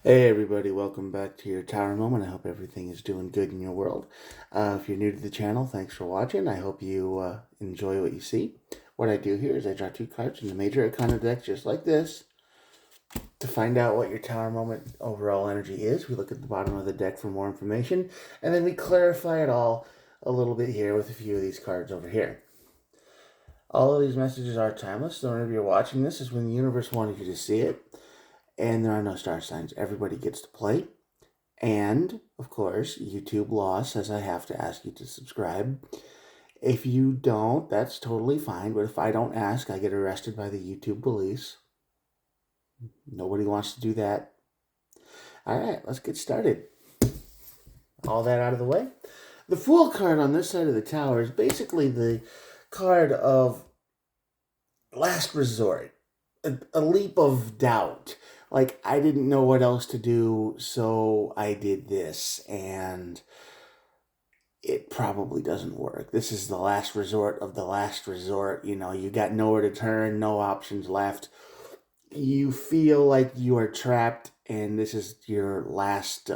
Hey everybody, welcome back to your Tower Moment. I hope everything is doing good in your world. If you're new to the channel, thanks for watching. I hope you enjoy what you see. What I do here is I draw two cards in the Major Arcana deck just like this. To find out what your Tower Moment overall energy is, we look at the bottom of the deck for more information, and then we clarify it all a little bit here with a few of these cards over here. All of these messages are timeless, so whenever you're watching this is when the universe wanted you to see it, and there are no star signs. Everybody gets to play. And, of course, YouTube law says I have to ask you to subscribe. If you don't, that's totally fine. But if I don't ask, I get arrested by the YouTube police. Nobody wants to do that. All right, let's get started. All that out of the way. The Fool card on this side of the tower is basically the card of last resort, a leap of doubt. Like, I didn't know what else to do, so I did this, and it probably doesn't work. This is the last resort of the last resort. You know, you got nowhere to turn, no options left. You feel like you are trapped, and this is your last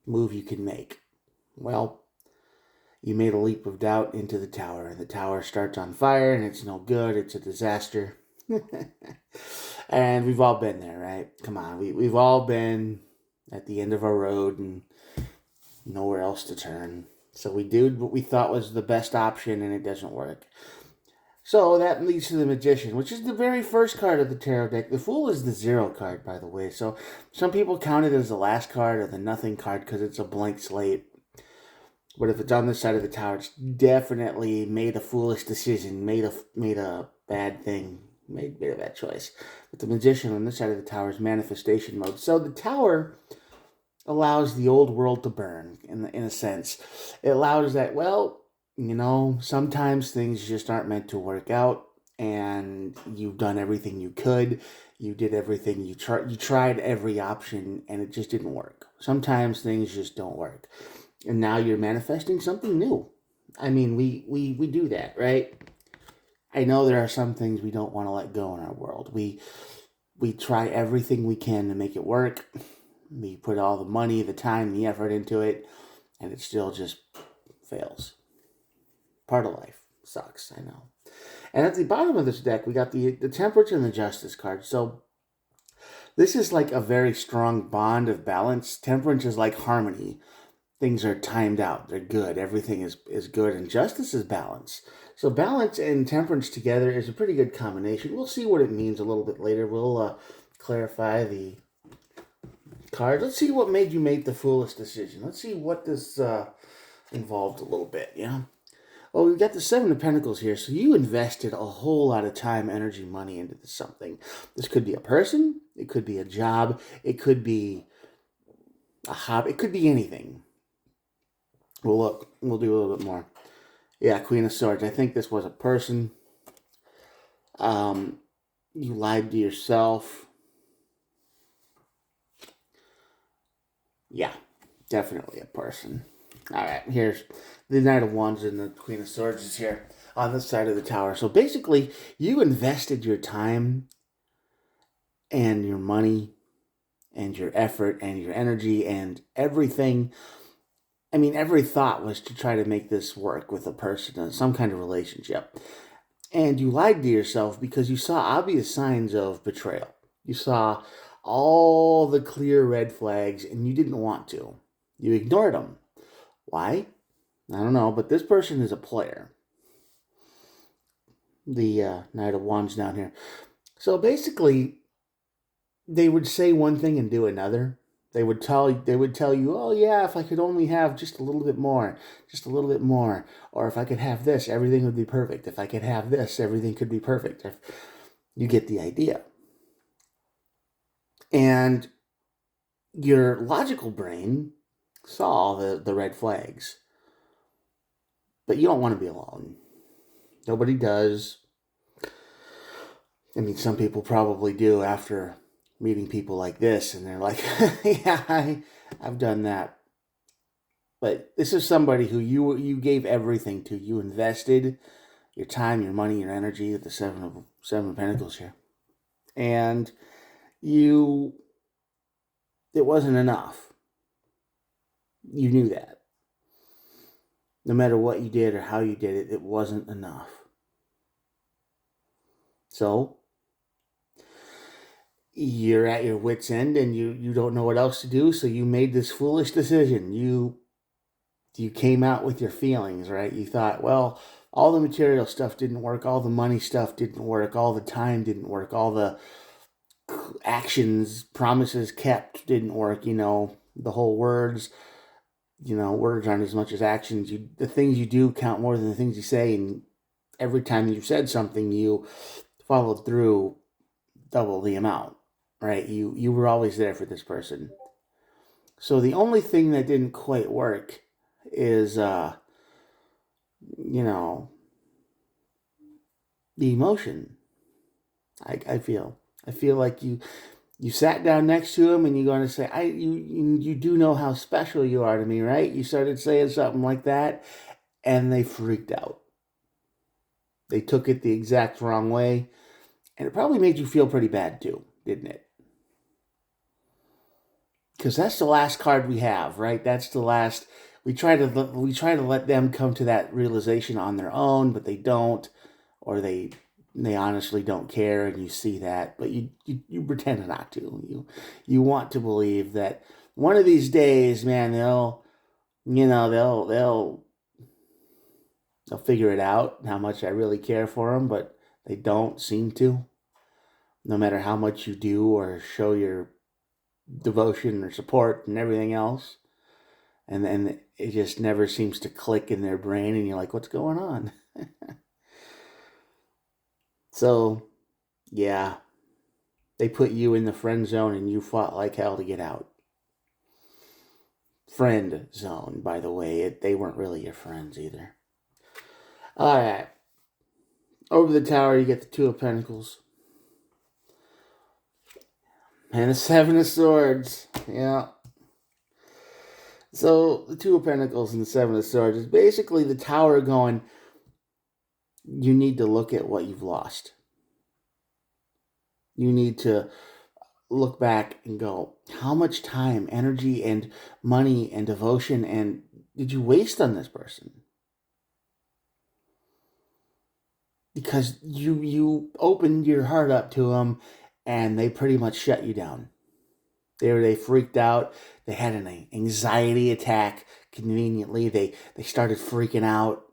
move you can make. Well, you made a leap of doubt into the tower, and the tower starts on fire, and it's no good. It's a disaster. And we've all been there, right? Come on, we've all been at the end of our road and nowhere else to turn. So we did what we thought was the best option, and it doesn't work. So that leads to the Magician, which is the very first card of the tarot deck. The Fool is the 0 card, by the way. So some people count it as the last card or the nothing card because it's a blank slate. But if it's on this side of the tower, it's definitely made a foolish decision, made a bad thing, made a bad choice. But the Magician on this side of the tower is manifestation mode. So the tower allows the old world to burn, in a sense. It allows that, well, you know, sometimes things just aren't meant to work out, and you've done everything you could. You did everything you tried every option, and it just didn't work. Sometimes things just don't work. And now you're manifesting something new. I mean, we do that, right? I know there are some things we don't want to let go in our world. We try everything we can to make it work. We put all the money, the time, the effort into it, and it still just fails. Part of life. Sucks, I know. And at the bottom of this deck, we got the Temperance and the Justice card. So this is like a very strong bond of balance. Temperance is like harmony. Things are timed out. They're good. Everything is good. And Justice is balance. So balance and temperance together is a pretty good combination. We'll see what it means a little bit later. We'll clarify the card. Let's see what made you make the foolish decision. Let's see what this involved a little bit, yeah? Oh, we've got the 7 of Pentacles here. So you invested a whole lot of time, energy, money into something. This could be a person. It could be a job. It could be a hobby. It could be anything. Well, look, we'll do a little bit more. Yeah, Queen of Swords. I think this was a person. You lied to yourself. Yeah, definitely a person. All right, here's the Knight of Wands and the Queen of Swords is here on this side of the tower. So basically, you invested your time and your money and your effort and your energy and everything. I mean, every thought was to try to make this work with a person, some kind of relationship. And you lied to yourself because you saw obvious signs of betrayal. You saw all the clear red flags and you didn't want to. You ignored them. Why? I don't know, but this person is a player. The Knight of Wands down here. So basically, they would say one thing and do another. They would tell you, oh yeah, if I could only have just a little bit more, just a little bit more, or if I could have this, everything would be perfect. If I could have this, everything could be perfect. If you get the idea. And your logical brain saw the red flags. But you don't want to be alone. Nobody does. I mean, some people probably do after meeting people like this, and they're like, yeah, I've done that. But this is somebody who you gave everything to. You invested your time, your money, your energy at the seven of Pentacles here. And it wasn't enough. You knew that. No matter what you did or how you did it, it wasn't enough. So you're at your wit's end and you don't know what else to do, so you made this foolish decision. You came out with your feelings, right? You thought, well, all the material stuff didn't work, all the money stuff didn't work, all the time didn't work, all the actions, promises kept didn't work, the whole words, words aren't as much as actions. The things you do count more than the things you say, and every time you said something, you followed through double the amount, right? You were always there for this person. So the only thing that didn't quite work is you know, the emotion. I feel like you sat down next to him and you're going to say, you do know how special you are to me, right? You started saying something like that, and they freaked out. They took it the exact wrong way, and it probably made you feel pretty bad too, didn't it? Because that's the last card we have, right? That's the last. We try to let them come to that realization on their own, but they don't, or they honestly don't care, and you see that, but you pretend not to. You want to believe that one of these days, man, they'll figure it out how much I really care for them, but they don't seem to. No matter how much you do or show your devotion or support and everything else, and then it just never seems to click in their brain, and you're like, what's going on? So, yeah, they put you in the friend zone and you fought like hell to get out. Friend zone, by the way. They weren't really your friends either. All right. Over the tower, you get the Two of Pentacles. And the Seven of Swords. Yeah. So, the Two of Pentacles and the Seven of Swords is basically the tower going, you need to look at what you've lost. You need to look back and go, how much time, energy, and money and devotion and did you waste on this person? Because you opened your heart up to them and they pretty much shut you down. They freaked out. They had an anxiety attack. Conveniently, they started freaking out.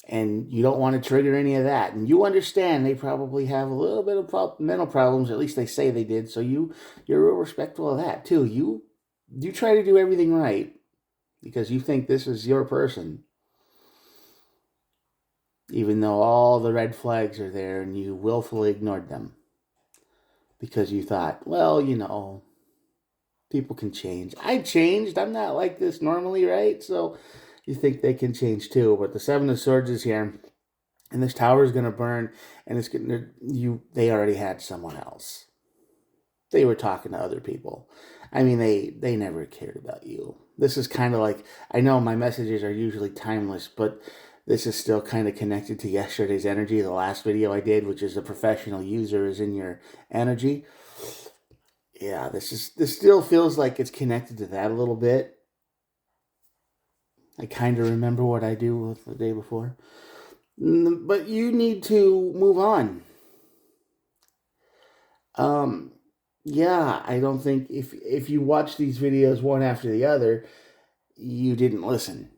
And you don't want to trigger any of that. And you understand they probably have a little bit of mental problems. At least they say they did. So you're real respectful of that too. You try to do everything right because you think this is your person, even though all the red flags are there, and you willfully ignored them because you thought, well, people can change. I changed. I'm not like this normally, right? So you think they can change too. But the Seven of Swords is here. And this tower is going to burn, and it's going to they already had someone else. They were talking to other people. I mean, they never cared about you. This is kind of like, I know my messages are usually timeless, but this is still kind of connected to yesterday's energy, the last video I did, which is a professional user is in your energy. Yeah, this still feels like it's connected to that a little bit. I kind of remember what I do the day before. But you need to move on. Yeah, I don't think if you watch these videos one after the other, you didn't listen.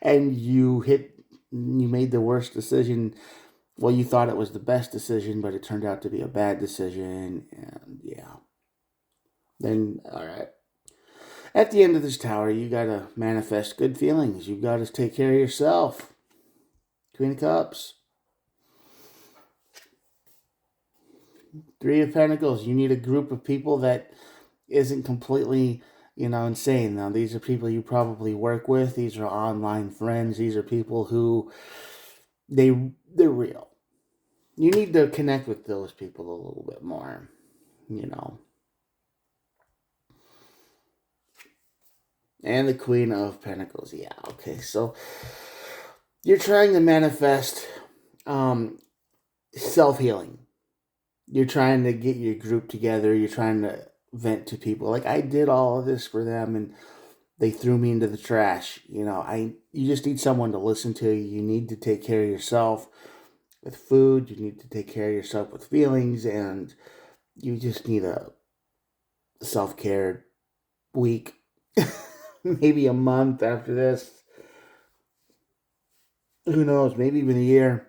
and you made the worst decision. Well, you thought it was the best decision, but it turned out to be a bad decision, and yeah. Then all right. At the end of this tower, you gotta manifest good feelings. You gotta take care of yourself. Queen of Cups. Three of Pentacles. You need a group of people that isn't completely, insane. Now, these are people you probably work with. These are online friends. These are people who they're real. You need to connect with those people a little bit more, And the Queen of Pentacles. Yeah, okay. So you're trying to manifest self-healing. You're trying to get your group together. You're trying to vent to people. Like, I did all of this for them, and they threw me into the trash. You just need someone to listen to. You need to take care of yourself with food. You need to take care of yourself with feelings, and you just need a self-care week, maybe a month after this. Who knows? Maybe even a year.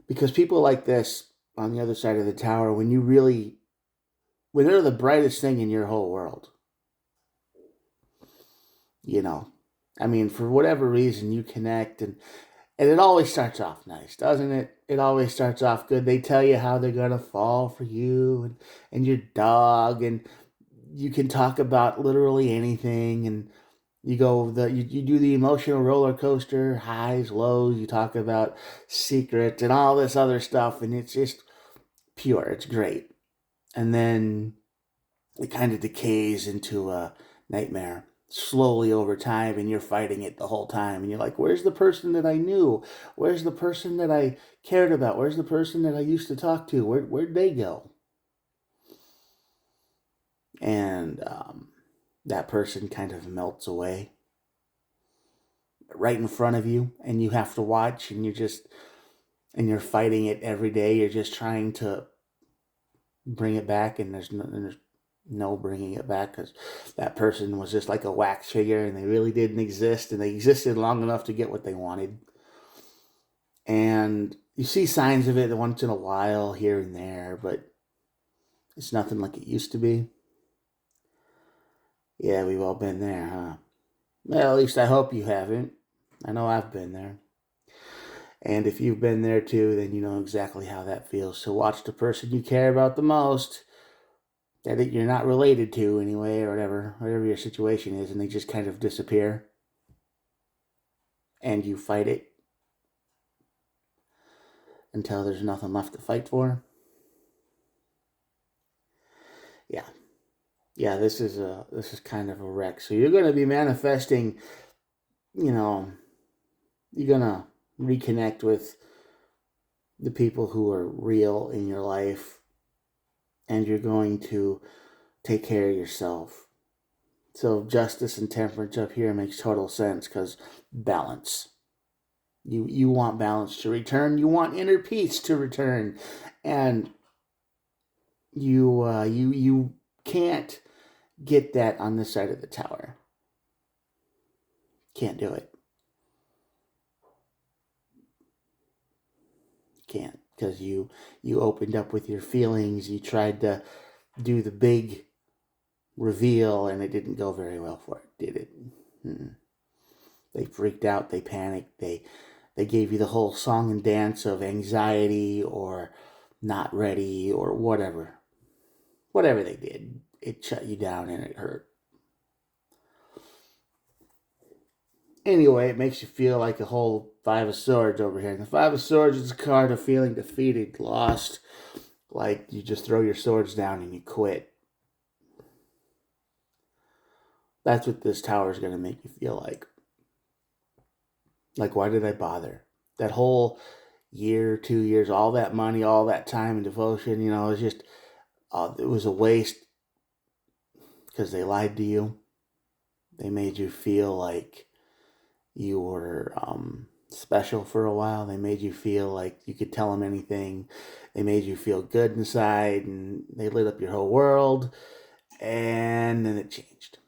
Because people like this on the other side of the tower, when they're the brightest thing in your whole world, you know. I mean, for whatever reason, you connect, and it always starts off nice, doesn't it? It always starts off good. They tell you how they're going to fall for you and your dog, and you can talk about literally anything, and you do the emotional roller coaster, highs, lows, you talk about secrets and all this other stuff, and it's just pure. It's great. And then it kind of decays into a nightmare slowly over time, and you're fighting it the whole time, and you're like, where's the person that I knew? Where's the person that I cared about? Where's the person that I used to talk to? Where'd they go? And that person kind of melts away right in front of you, and you have to watch, and you're fighting it every day. You're just trying to bring it back, and there's no bringing it back, because that person was just like a wax figure, and they really didn't exist, and they existed long enough to get what they wanted. And you see signs of it once in a while here and there, but it's nothing like it used to be. Yeah, we've all been there, huh? Well, at least I hope you haven't. I know I've been there. And if you've been there too, then you know exactly how that feels. So watch the person you care about the most, that you're not related to anyway, or whatever your situation is, and they just kind of disappear. And you fight it until there's nothing left to fight for. Yeah. Yeah, this is kind of a wreck. So you're gonna be manifesting, you know, you're gonna reconnect with the people who are real in your life, and you're going to take care of yourself. So justice and temperance up here makes total sense, because balance. You want balance to return. You want inner peace to return, and you can't get that on this side of the tower. Can't do it. Can't, because you opened up with your feelings. You tried to do the big reveal, and it didn't go very well for it, did it? Mm-mm. They freaked out. They panicked. They gave you the whole song and dance of anxiety or not ready or whatever. Whatever they did, it shut you down and it hurt. Anyway, it makes you feel like a whole Five of Swords over here. And the Five of Swords is a card of feeling defeated, lost, like you just throw your swords down and you quit. That's what this tower is going to make you feel like. Like, why did I bother? That whole year, 2 years, all that money, all that time and devotion, it was just, it was a waste, because they lied to you. They made you feel like you were special for a while. They made you feel like you could tell them anything. They made you feel good inside, and they lit up your whole world. And then it changed.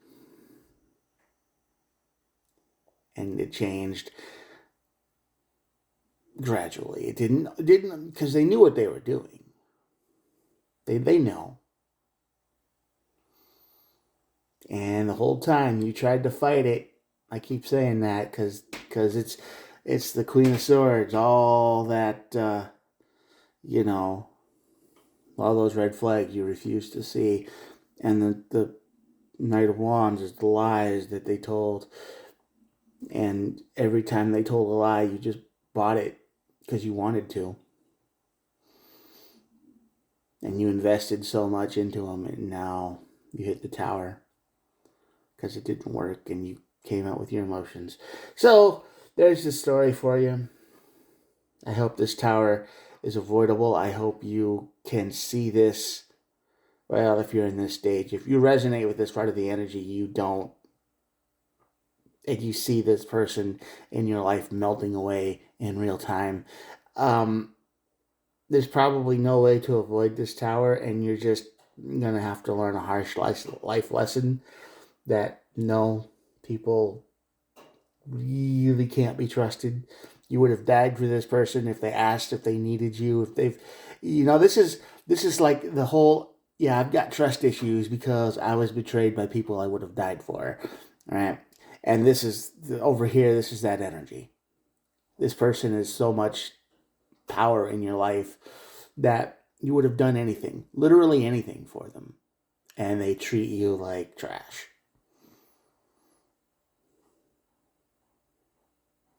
And it changed gradually. It didn't because they knew what they were doing. They know. And the whole time you tried to fight it. I keep saying that because it's the Queen of Swords. All that all those red flags you refuse to see, and the Knight of Wands is the lies that they told. And every time they told a lie, you just bought it because you wanted to. And you invested so much into them, and now you hit the tower because it didn't work, and you came out with your emotions. So there's the story for you. I hope this tower is avoidable. I hope you can see this. Well, if you're in this stage, if you resonate with this part of the energy, you don't, and you see this person in your life melting away in real time, there's probably no way to avoid this tower, and you're just going to have to learn a harsh life lesson that no, people really can't be trusted. You would have died for this person if they asked, if they needed you, if they've, this is like the whole, yeah, I've got trust issues because I was betrayed by people I would have died for, right? And this is over here, this is that energy. This person is so much power in your life that you would have done anything, literally anything for them, and they treat you like trash.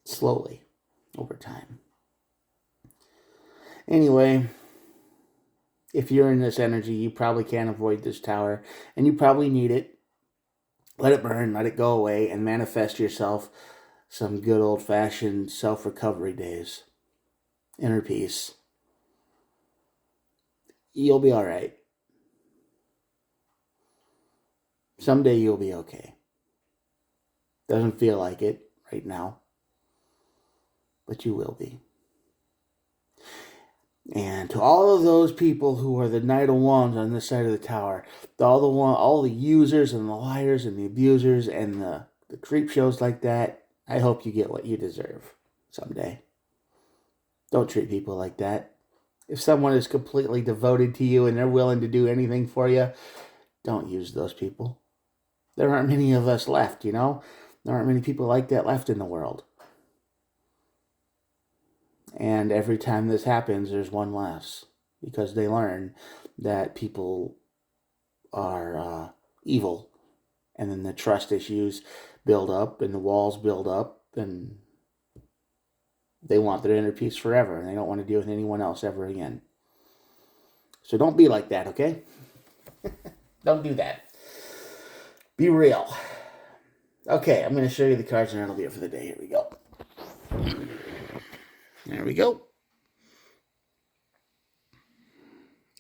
Slowly, over time. Anyway, if you're in this energy, you probably can't avoid this tower, and you probably need it. Let it burn, let it go away, and manifest yourself some good old-fashioned self-recovery days. Inner peace. You'll be all right. Someday you'll be okay. Doesn't feel like it right now, but you will be. And to all of those people who are the Knight of Wands on this side of the tower, all the users and the liars and the abusers and the creep shows like that, I hope you get what you deserve someday. Don't treat people like that. If someone is completely devoted to you and they're willing to do anything for you, don't use those people. There aren't many of us left, There aren't many people like that left in the world. And every time this happens, there's one less. Because they learn that people are evil. And then the trust issues build up and the walls build up. And they want their inner peace forever. And they don't want to deal with anyone else ever again. So don't be like that, okay? Don't do that. Be real. Okay, I'm going to show you the cards and that'll be it for the day. Here we go. There we go.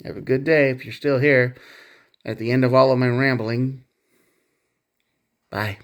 Have a good day if you're still here at the end of all of my rambling. Bye.